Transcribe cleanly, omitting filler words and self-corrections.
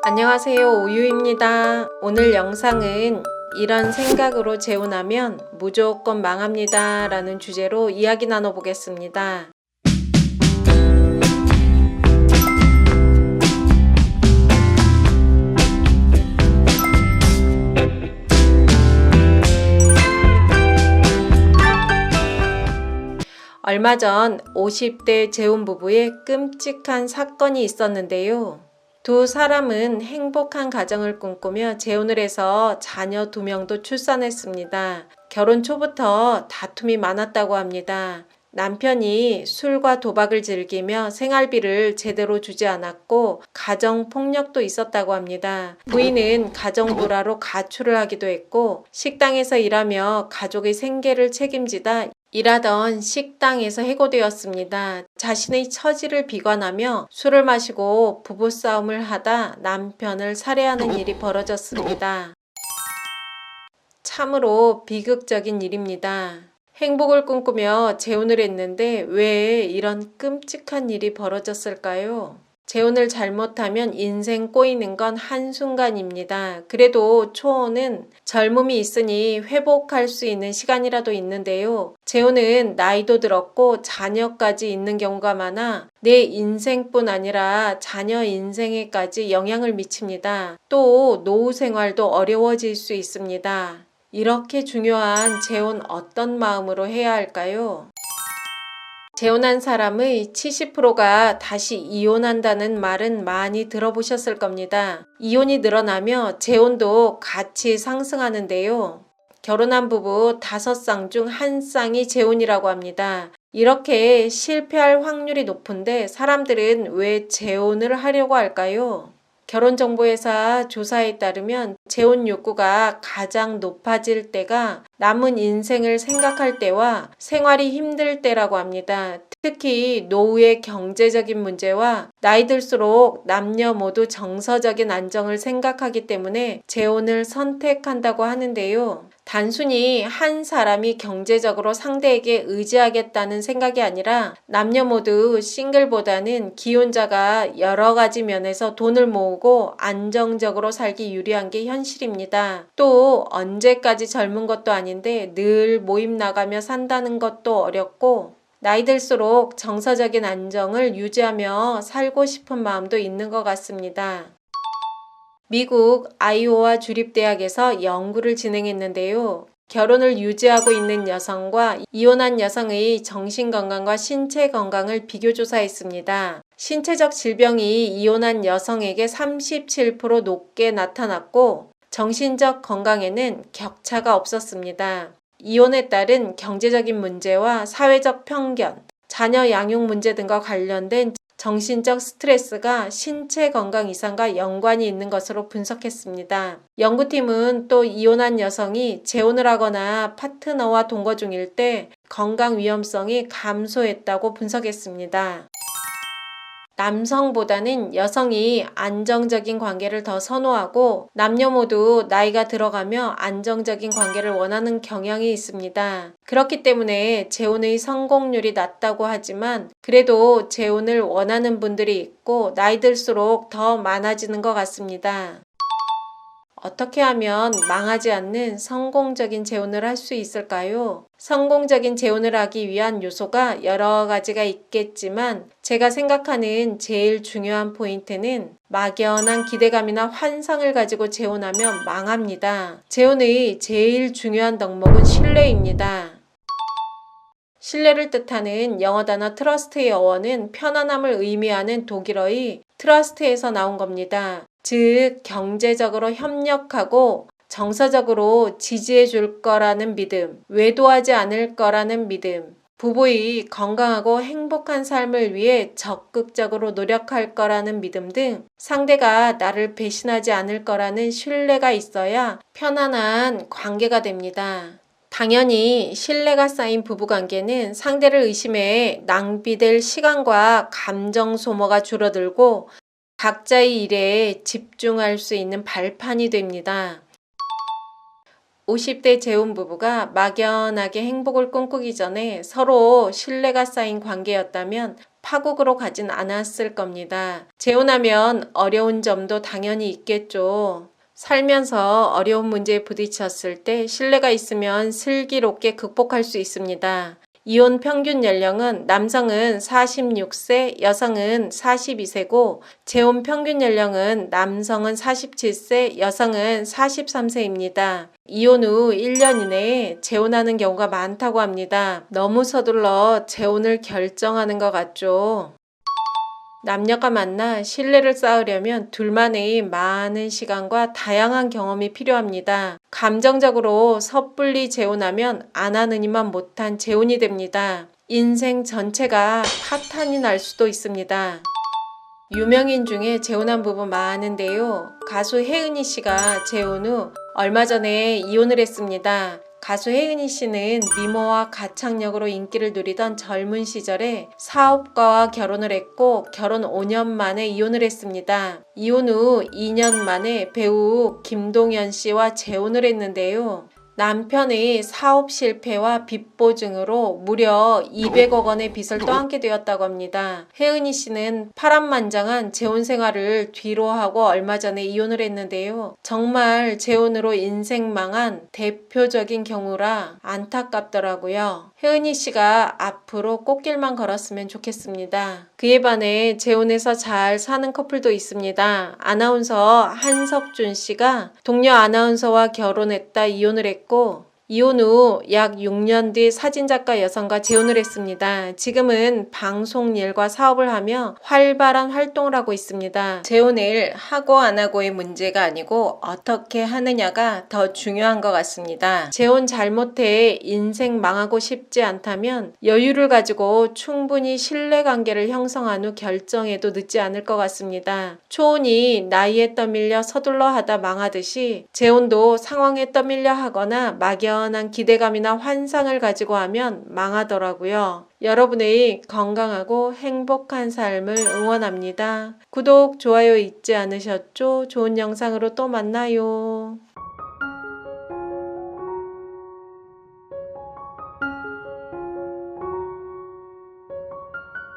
안녕하세요, 오유입니다. 오늘 영상은 이런 생각으로 재혼하면 무조건 망합니다 라는 주제로 이야기 나눠보겠습니다. 얼마 전 50대 재혼 부부의 끔찍한 사건이 있었는데요. 두 사람은 행복한 가정을 꿈꾸며 재혼을 해서 자녀 2명도 출산했습니다. 결혼 초부터 다툼이 많았다고 합니다. 남편이 술과 도박을 즐기며 생활비를 제대로 주지 않았고 가정폭력도 있었다고 합니다. 부인은 가정불화로 가출을 하기도 했고 식당에서 일하며 가족의 생계를 책임지다 일하던 식당에서 해고되었습니다. 자신의 처지를 비관하며 술을 마시고 부부싸움을 하다 남편을 살해하는 일이 벌어졌습니다. 참으로 비극적인 일입니다. 행복을 꿈꾸며 재혼을 했는데 왜 이런 끔찍한 일이 벌어졌을까요? 재혼을 잘못하면 인생 꼬이는 건 한순간입니다. 그래도 초혼은 젊음이 있으니 회복할 수 있는 시간이라도 있는데요. 재혼은 나이도 들었고 자녀까지 있는 경우가 많아 내 인생뿐 아니라 자녀 인생에까지 영향을 미칩니다. 또 노후 생활도 어려워질 수 있습니다. 이렇게 중요한 재혼 어떤 마음으로 해야 할까요? 재혼한 사람의 70%가 다시 이혼한다는 말은 많이 들어보셨을 겁니다. 이혼이 늘어나며 재혼도 같이 상승하는데요. 결혼한 부부 5쌍 중 1쌍이 재혼이라고 합니다. 이렇게 실패할 확률이 높은데 사람들은 왜 재혼을 하려고 할까요? 결혼정보회사 조사에 따르면 재혼 욕구가 가장 높아질 때가 남은 인생을 생각할 때와 생활이 힘들 때라고 합니다. 특히 노후의 경제적인 문제와 나이 들수록 남녀 모두 정서적인 안정을 생각하기 때문에 재혼을 선택한다고 하는데요. 단순히 한 사람이 경제적으로 상대에게 의지하겠다는 생각이 아니라 남녀 모두 싱글보다는 기혼자가 여러 가지 면에서 돈을 모으고 안정적으로 살기 유리한 게 현실입니다. 또 언제까지 젊은 것도 아닌데 늘 모임 나가며 산다는 것도 어렵고 나이 들수록 정서적인 안정을 유지하며 살고 싶은 마음도 있는 것 같습니다. 미국 아이오와 주립대학에서 연구를 진행했는데요. 결혼을 유지하고 있는 여성과 이혼한 여성의 정신건강과 신체 건강을 비교조사했습니다. 신체적 질병이 이혼한 여성에게 37% 높게 나타났고 정신적 건강에는 격차가 없었습니다. 이혼에 따른 경제적인 문제와 사회적 편견, 자녀 양육 문제 등과 관련된 정신적 스트레스가 신체 건강 이상과 연관이 있는 것으로 분석했습니다. 연구팀은 또 이혼한 여성이 재혼을 하거나 파트너와 동거 중일 때 건강 위험성이 감소했다고 분석했습니다. 남성보다는 여성이 안정적인 관계를 더 선호하고 남녀 모두 나이가 들어가며 안정적인 관계를 원하는 경향이 있습니다. 그렇기 때문에 재혼의 성공률이 낮다고 하지만 그래도 재혼을 원하는 분들이 있고 나이 들수록 더 많아지는 것 같습니다. 어떻게 하면 망하지 않는 성공적인 재혼을 할 수 있을까요? 성공적인 재혼을 하기 위한 요소가 여러 가지가 있겠지만 제가 생각하는 제일 중요한 포인트는 막연한 기대감이나 환상을 가지고 재혼하면 망합니다. 재혼의 제일 중요한 덕목은 신뢰입니다. 신뢰를 뜻하는 영어 단어 트러스트의 어원은 편안함을 의미하는 독일어의 트러스트에서 나온 겁니다. 즉 경제적으로 협력하고 정서적으로 지지해 줄 거라는 믿음, 외도하지 않을 거라는 믿음, 부부의 건강하고 행복한 삶을 위해 적극적으로 노력할 거라는 믿음 등 상대가 나를 배신하지 않을 거라는 신뢰가 있어야 편안한 관계가 됩니다. 당연히 신뢰가 쌓인 부부관계는 상대를 의심해 낭비될 시간과 감정 소모가 줄어들고 각자의 일에 집중할 수 있는 발판이 됩니다. 50대 재혼 부부가 막연하게 행복을 꿈꾸기 전에 서로 신뢰가 쌓인 관계였다면 파국으로 가진 않았을 겁니다. 재혼하면 어려운 점도 당연히 있겠죠. 살면서 어려운 문제에 부딪혔을 때 신뢰가 있으면 슬기롭게 극복할 수 있습니다. 이혼 평균 연령은 남성은 46세, 여성은 42세고 재혼 평균 연령은 남성은 47세, 여성은 43세입니다. 이혼 후 1년 이내에 재혼하는 경우가 많다고 합니다. 너무 서둘러 재혼을 결정하는 것 같죠. 남녀가 만나 신뢰를 쌓으려면 둘만의 많은 시간과 다양한 경험이 필요합니다. 감정적으로 섣불리 재혼하면 안 하느니만 못한 재혼이 됩니다. 인생 전체가 파탄이 날 수도 있습니다. 유명인 중에 재혼한 부부 많은데요. 가수 혜은이 씨가 재혼 후 얼마 전에 이혼을 했습니다. 가수 혜은이 씨는 미모와 가창력으로 인기를 누리던 젊은 시절에 사업가와 결혼을 했고 결혼 5년 만에 이혼을 했습니다. 이혼 후 2년 만에 배우 김동현 씨와 재혼을 했는데요. 남편의 사업 실패와 빚 보증으로 무려 200억 원의 빚을 떠안게 되었다고 합니다. 혜은이 씨는 파란만장한 재혼 생활을 뒤로하고 얼마 전에 이혼을 했는데요. 정말 재혼으로 인생 망한 대표적인 경우라 안타깝더라고요. 혜은이 씨가 앞으로 꽃길만 걸었으면 좋겠습니다. 그에 반해 재혼해서 잘 사는 커플도 있습니다. 아나운서 한석준 씨가 동료 아나운서와 결혼했다 이혼을 했고 이혼 후 약 6년 뒤 사진작가 여성과 재혼을 했습니다. 지금은 방송 일과 사업을 하며 활발한 활동을 하고 있습니다. 재혼을 하고 안 하고의 문제가 아니고 어떻게 하느냐가 더 중요한 것 같습니다. 재혼 잘못해 인생 망하고 싶지 않다면 여유를 가지고 충분히 신뢰관계를 형성한 후 결정해도 늦지 않을 것 같습니다. 초혼이 나이에 떠밀려 서둘러 하다 망하듯이 재혼도 상황에 떠밀려 하거나 막연한 기대감이나 환상을 가지고 하면 망하더라고요. 여러분의 건강하고 행복한 삶을 응원합니다. 구독, 좋아요 잊지 않으셨죠? 좋은 영상으로 또 만나요.